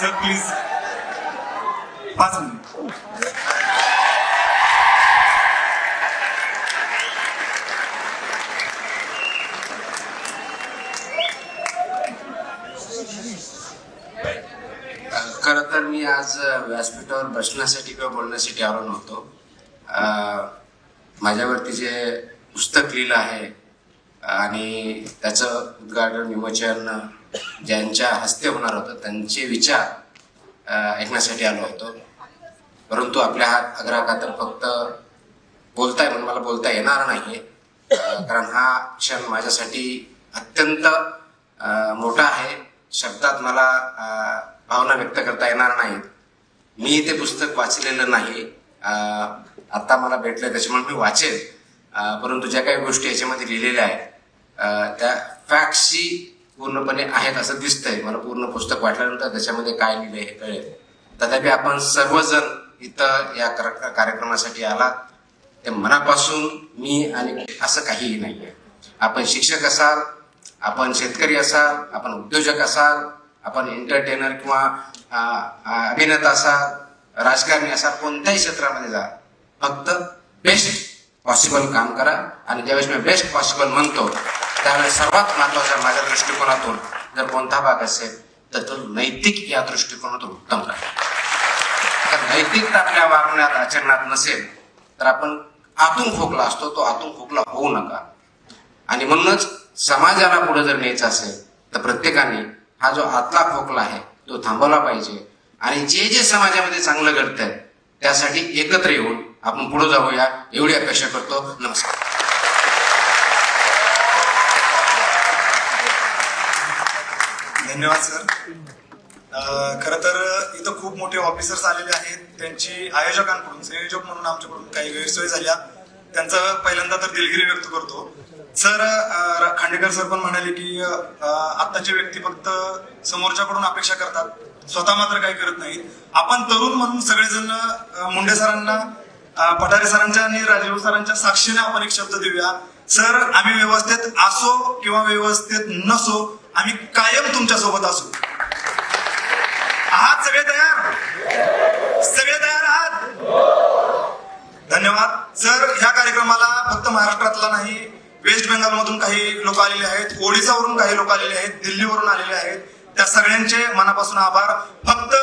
Sir please 5 minute. खरं तर मी आज व्यासपीठावर बसण्यासाठी किंवा बोलण्यासाठी आलो नव्हतो. माझ्यावरती जे पुस्तक लिहिलं आहे आणि त्याचं उद्घाटन विमोचन ज्यांच्या हस्ते होणार होतं त्यांचे विचार ऐकण्यासाठी आलो होतो. परंतु आपल्या आग्रहाखातर फक्त बोलताय म्हणून मला बोलता येणार नाहीये, कारण हा क्षण माझ्यासाठी अत्यंत मोठा आहे. शब्दात मला भावना व्यक्त करता येणार नाहीत. मी ते पुस्तक वाचलेलं नाही, आता मला भेटलं त्याच्यामुळे मी वाचेल. परंतु ज्या काही गोष्टी याच्यामध्ये लिहिलेल्या आहेत त्या फॅक्टशी पूर्णपणे आहेत असं दिसतंय. मला पूर्ण पुस्तक वाटल्यानंतर त्याच्यामध्ये काय लिहिलंय हे कळेल. तथापि आपण सर्वजण इथं या कार्यक्रमासाठी आलात ते मनापासून मी आणि असं काहीही नाहीये. आपण शिक्षक असाल, आपण शेतकरी असाल, आपण उद्योजक असाल, आपण एंटरटेनर किंवा अभिनेता असाल, राजकारणी असाल, कोणत्याही क्षेत्रामध्ये जा, फक्त बेस्ट पॉसिबल काम करा. आणि ज्यावेळेस मी बेस्ट पॉसिबल म्हणतो त्यावेळेस सर्वात महत्वाचा माझ्या दृष्टिकोनातून जर कोणता भाग असेल तर तो नैतिक या दृष्टिकोनातून उत्तम राहील. तर नैतिकता आपल्या वागण्यात आचरणात नसेल तर आपण आतून खोकला असतो, तो आतून खोकला होऊ नका. आणि म्हणूनच समाजाला पुढे जर न्यायचं असेल तर प्रत्येकाने हा जो आतला खोकला आहे तो थांबवला पाहिजे. आणि जे जे समाजामध्ये चांगलं घडतंय त्यासाठी एकत्र येऊन आपण पुढे जाऊया एवढी अपेक्षा करतो. नमस्कार. धन्यवाद सर. खर तर इथं खूप मोठे ऑफिसर्स आलेले आहेत. त्यांची आयोजकांकडून संयोजक म्हणून आमच्याकडून काही गैरसोय झाल्या, त्यांचं पहिल्यांदा तर दिलगिरी व्यक्त करतो. सर खांडेकर सर पण म्हणाले की आत्ताचे व्यक्ती फक्त समोरच्याकडून अपेक्षा करतात, स्वतः मात्र काही करत नाहीत. आपण तरुण म्हणून सगळेजण मुंडे सरांना, पठारे सरांच्या आणि राजीव सरांच्या साक्षीने आपण एक शब्द देऊया. सर आम्ही व्यवस्थेत असो किंवा व्यवस्थेत नसो, आम्ही कायम तुमच्या सोबत असू. आहात सगळे तयार? सगळे तयार आहात? धन्यवाद सर. ह्या कार्यक्रमाला फक्त महाराष्ट्रातला नाही, वेस्ट बेंगॉल मधून काही लोक आलेले आहेत, ओडिसावरून काही लोक आलेले आहेत, दिल्लीवरून आलेले आहेत. त्या सगळ्यांचे मनापासून आभार. फक्त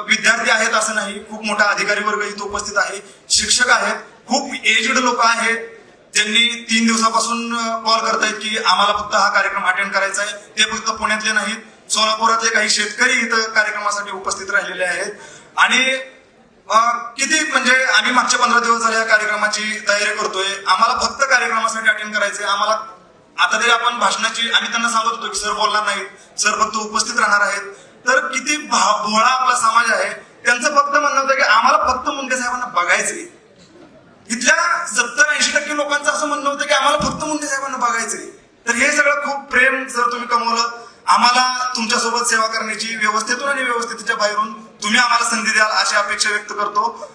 विद्यार्थी आहेत असं नाही, खूप मोठा अधिकारी वर्ग इथे उपस्थित आहे, शिक्षक आहेत, खूप एज्ड लोक आहेत ज्यांनी 3 दिवसापासून कॉल करतायत की आम्हाला फक्त हा कार्यक्रम अटेंड करायचा आहे. ते फक्त पुण्यातले नाहीत, सोलापुरातले काही शेतकरी इथं कार्यक्रमासाठी उपस्थित राहिलेले आहेत. आणि किती म्हणजे आम्ही मागच्या 15 दिवस झाले या कार्यक्रमाची तयारी करतोय. आम्हाला फक्त कार्यक्रमासाठी अटेंड करायचंय. आम्हाला आता तरी आपण भाषणाची आम्ही त्यांना सांगत होतो की सर बोलणार नाहीत, सर फक्त उपस्थित राहणार आहेत. तर किती भोळा आपला समाज आहे. त्यांचं फक्त म्हणणं होतं की आम्हाला फक्त मुंडे साहेबांना बघायचंय. इथल्या 70-80% लोकांचं असं म्हणणं होतं की आम्हाला फक्त मुंडे साहेबांना बघायचंय. तर हे सगळं खूप प्रेम जर तुम्ही कमवलं, आम्हाला तुमच्यासोबत सेवा करण्याची व्यवस्थेतून आणि व्यवस्थेच्या बाहेरून तुम्ही आम्हाला संधी द्याल अशी अपेक्षा व्यक्त करतो.